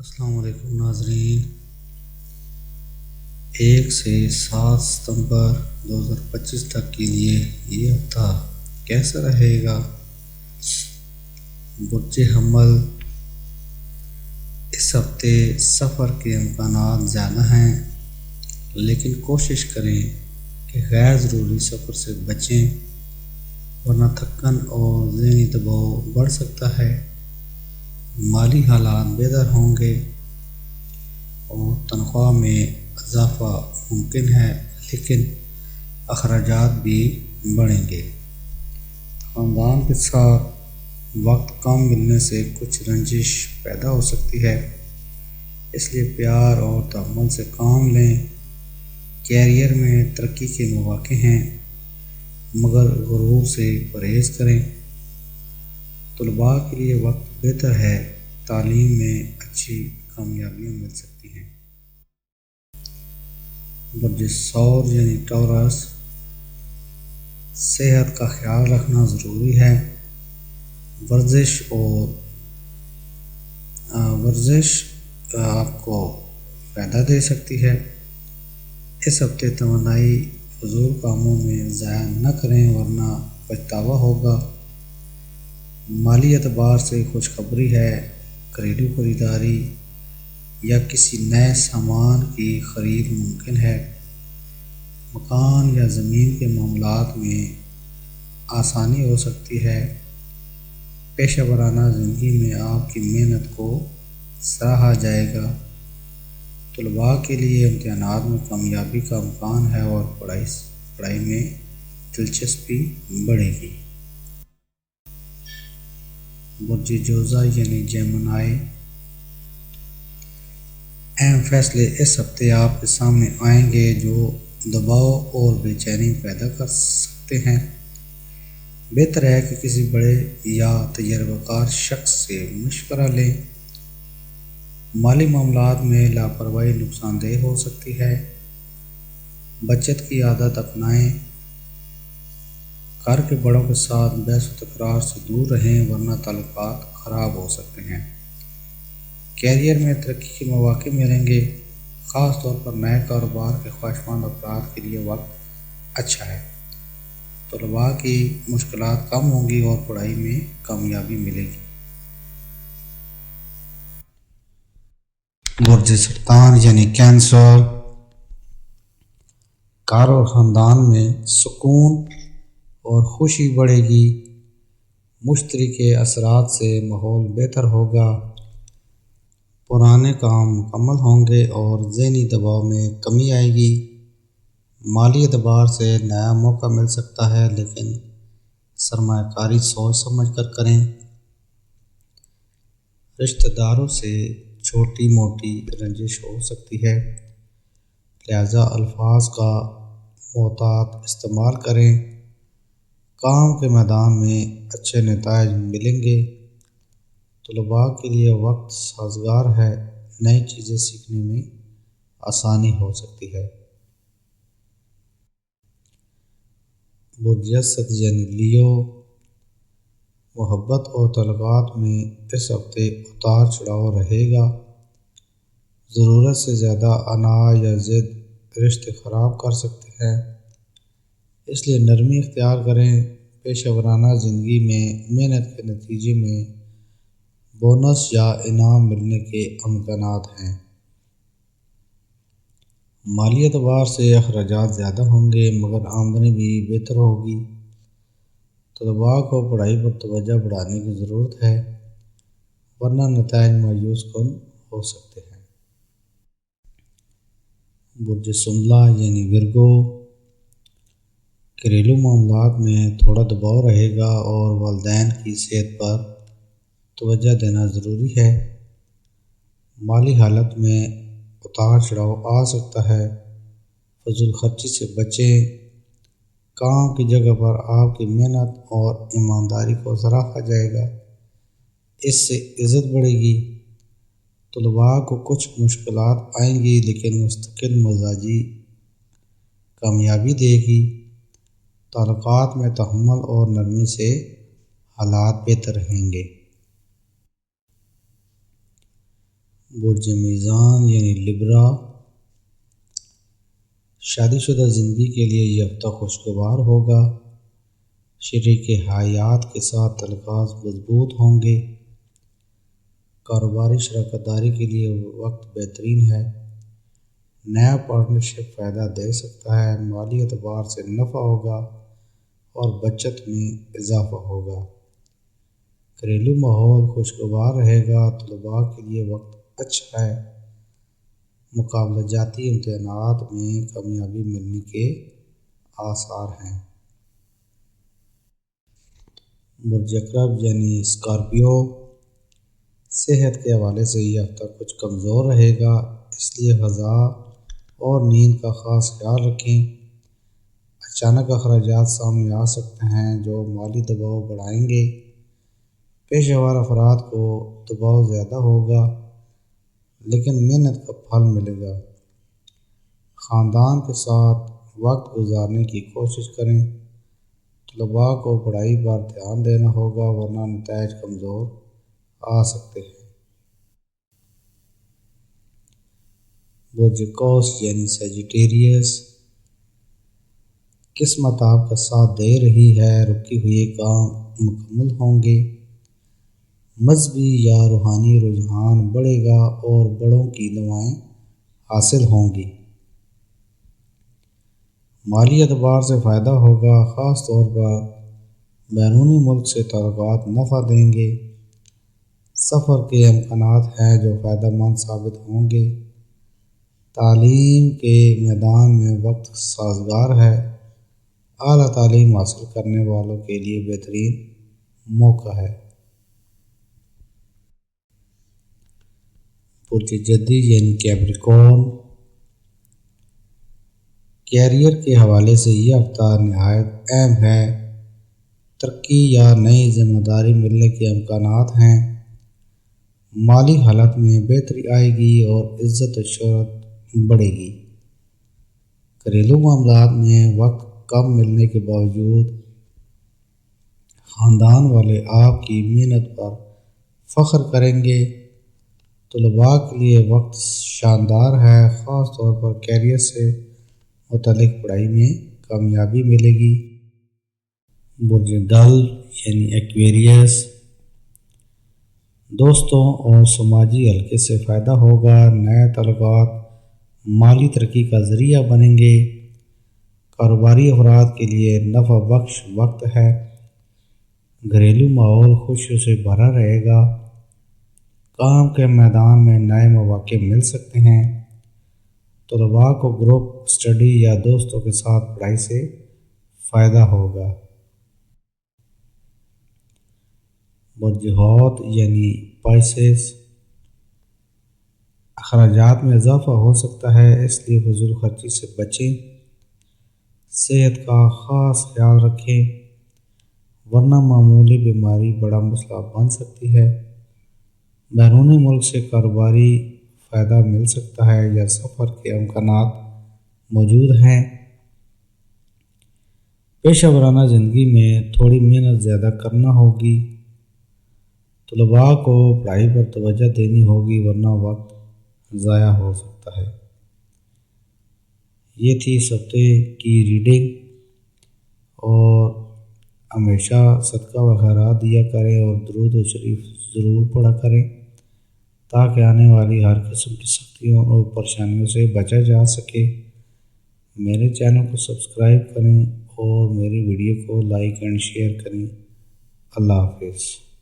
السلام علیکم ناظرین۔ 1 سے 7 ستمبر 2025 تک کے لیے یہ ہفتہ کیسا رہے گا؟ برج حمل، اس ہفتے سفر کے امکانات زیادہ ہیں، لیکن کوشش کریں کہ غیر ضروری سفر سے بچیں، ورنہ تھکن اور ذہنی دباؤ بڑھ سکتا ہے۔ مالی حالات بہتر ہوں گے اور تنخواہ میں اضافہ ممکن ہے، لیکن اخراجات بھی بڑھیں گے۔ خاندان کے ساتھ وقت کم ملنے سے کچھ رنجش پیدا ہو سکتی ہے، اس لیے پیار اور تحمل سے کام لیں۔ کیریئر میں ترقی کے مواقع ہیں، مگر غرور سے پرہیز کریں۔ طلباء کے لیے وقت بہتر ہے، تعلیم میں اچھی کامیابیاں مل سکتی ہیں۔ برج ثور یعنی ٹورس، صحت کا خیال رکھنا ضروری ہے۔ ورزش آپ کو فائدہ دے سکتی ہے۔ اس ہفتے توانائی فضول کاموں میں ضائع نہ کریں، ورنہ پچھتاوا ہوگا۔ مالی اعتبار سے خوشخبری ہے، گھریلو خریداری یا کسی نئے سامان کی خرید ممکن ہے۔ مکان یا زمین کے معاملات میں آسانی ہو سکتی ہے۔ پیشہ ورانہ زندگی میں آپ کی محنت کو سراہا جائے گا۔ طلباء کے لیے امتحانات میں کامیابی کا امکان ہے اور پڑھائی میں دلچسپی بڑھے گی۔ برج جوزہ یعنی جیمنائی، اہم فیصلے اس ہفتے آپ کے سامنے آئیں گے جو دباؤ اور بے چینی پیدا کر سکتے ہیں۔ بہتر ہے کہ کسی بڑے یا تجربہ کار شخص سے مشورہ لیں۔ مالی معاملات میں لاپرواہی نقصان دہ ہو سکتی ہے۔ بچت کی عادت اپنائیں۔ گھر کے بڑوں کے ساتھ بحث و تکرار سے دور رہیں، ورنہ تعلقات خراب ہو سکتے ہیں۔ کیریئر میں ترقی کے مواقع ملیں گے، خاص طور پر نئے کاروبار کے خواہشمند افراد کے لیے وقت اچھا ہے۔ طلباء کی مشکلات کم ہوں گی اور پڑھائی میں کامیابی ملے گی۔ برج سرطان یعنی کینسر، گھر اور خاندان میں سکون اور خوشی بڑھے گی۔ مشتری کے اثرات سے ماحول بہتر ہوگا، پرانے کام مکمل ہوں گے اور ذہنی دباؤ میں کمی آئے گی۔ مالی اعتبار سے نیا موقع مل سکتا ہے، لیکن سرمایہ کاری سوچ سمجھ کر کریں۔ رشتہ داروں سے چھوٹی موٹی رنجش ہو سکتی ہے، لہذا الفاظ کا محتاط استعمال کریں۔ کام کے میدان میں اچھے نتائج ملیں گے۔ طلباء کے لیے وقت سازگار ہے، نئی چیزیں سیکھنے میں آسانی ہو سکتی ہے۔ برج اسد یعنی لیو، محبت اور تعلقات میں اس ہفتے اتار چڑھاؤ رہے گا۔ ضرورت سے زیادہ انا یا ضد رشتے خراب کر سکتے ہیں، اس لیے نرمی اختیار کریں۔ پیشہ ورانہ زندگی میں محنت کے نتیجے میں بونس یا انعام ملنے کے امکانات ہیں۔ مالی اعتبار سے اخراجات زیادہ ہوں گے، مگر آمدنی بھی بہتر ہوگی۔ طلباء کو پڑھائی پر توجہ بڑھانے کی ضرورت ہے، ورنہ نتائج مایوس کن ہو سکتے ہیں۔ برج شملہ یعنی ورگو، گھریلو معاملات میں تھوڑا دباؤ رہے گا اور والدین کی صحت پر توجہ دینا ضروری ہے۔ مالی حالت میں اتار چڑھاؤ آ سکتا ہے، فضول خرچی سے بچیں۔ کام کی جگہ پر آپ کی محنت اور ایمانداری کو سراہا جائے گا، اس سے عزت بڑھے گی۔ طلباء کو کچھ مشکلات آئیں گی، لیکن مستقل مزاجی کامیابی دے گی۔ تعلقات میں تحمل اور نرمی سے حالات بہتر رہیں گے۔ برج میزان یعنی لبرا، شادی شدہ زندگی کے لیے یہ ہفتہ خوشگوار ہوگا۔ شریک حیات کے ساتھ تعلقات مضبوط ہوں گے۔ کاروباری شراکت داری کے لیے وقت بہترین ہے۔ نیا پارٹنرشپ فائدہ دے سکتا ہے۔ مالی اعتبار سے نفع ہوگا اور بچت میں اضافہ ہوگا۔ گھریلو ماحول خوشگوار رہے گا۔ طلباء کے لیے وقت اچھا ہے۔ مقابلہ جاتی امتحانات میں کامیابی ملنے کے آثار ہیں۔ برج عقرب یعنی اسکارپیو، صحت کے حوالے سے یہ ہفتہ کچھ کمزور رہے گا، اس لیے غذا اور نیند کا خاص خیال رکھیں۔ اچانک اخراجات سامنے آ سکتے ہیں جو مالی دباؤ بڑھائیں گے۔ پیشہ ور افراد کو دباؤ زیادہ ہوگا لیکن محنت کا پھل ملے گا۔ خاندان کے ساتھ وقت گزارنے کی کوشش کریں۔ طلباء کو پڑھائی پر دھیان دینا ہوگا ورنہ نتائج کمزور آ سکتے ہیں۔ برج قوس یعنی سیجیٹیریس، قسمت آپ کا ساتھ دے رہی ہے۔ رکے ہوئے کام مکمل ہوں گے۔ مذہبی یا روحانی رجحان بڑھے گا اور بڑوں کی دعائیں حاصل ہوں گی۔ مالی اعتبار سے فائدہ ہوگا، خاص طور پر بیرونی ملک سے تعلقات نفع دیں گے۔ سفر کے امکانات ہیں جو فائدہ مند ثابت ہوں گے۔ تعلیم کے میدان میں وقت سازگار ہے۔ اعلیٰ تعلیم حاصل کرنے والوں کے لیے بہترین موقع ہے۔ برج جدی یعنی کیپریکورن، کیریئر کے حوالے سے یہ ہفتہ نہایت اہم ہے۔ ترقی یا نئی ذمہ داری ملنے کے امکانات ہیں۔ مالی حالت میں بہتری آئے گی اور عزت و شہرت بڑھے گی۔ گھریلو معاملات میں وقت کم ملنے کے باوجود خاندان والے آپ کی محنت پر فخر کریں گے۔ طلباء کے لیے وقت شاندار ہے، خاص طور پر کیریئر سے متعلق پڑھائی میں کامیابی ملے گی۔ برج ڈل یعنی ایکویریس، دوستوں اور سماجی حلقے سے فائدہ ہوگا۔ نئے تعلقات مالی ترقی کا ذریعہ بنیں گے۔ کاروباری افراد کے لیے نفع بخش وقت ہے۔ گھریلو ماحول خوشیوں سے بھرا رہے گا۔ کام کے میدان میں نئے مواقع مل سکتے ہیں۔ طلباء کو گروپ اسٹڈی یا دوستوں کے ساتھ پڑھائی سے فائدہ ہوگا۔ برج حوت یعنی پائسس، اخراجات میں اضافہ ہو سکتا ہے، اس لیے فضول خرچی سے بچیں۔ صحت کا خاص خیال رکھیں ورنہ معمولی بیماری بڑا مسئلہ بن سکتی ہے۔ بیرونی ملک سے کاروباری فائدہ مل سکتا ہے یا سفر کے امکانات موجود ہیں۔ پیشہ ورانہ زندگی میں تھوڑی محنت زیادہ کرنا ہوگی۔ طلباء کو پڑھائی پر توجہ دینی ہوگی ورنہ وقت ضائع ہو سکتا ہے۔ یہ تھی اس ہفتے کی ریڈنگ، اور ہمیشہ صدقہ و خیرات دیا کریں اور درود و شریف ضرور پڑھا کریں تاکہ آنے والی ہر قسم کی سختیوں اور پریشانیوں سے بچا جا سکے۔ میرے چینل کو سبسکرائب کریں اور میری ویڈیو کو لائک اینڈ شیئر کریں۔ اللہ حافظ۔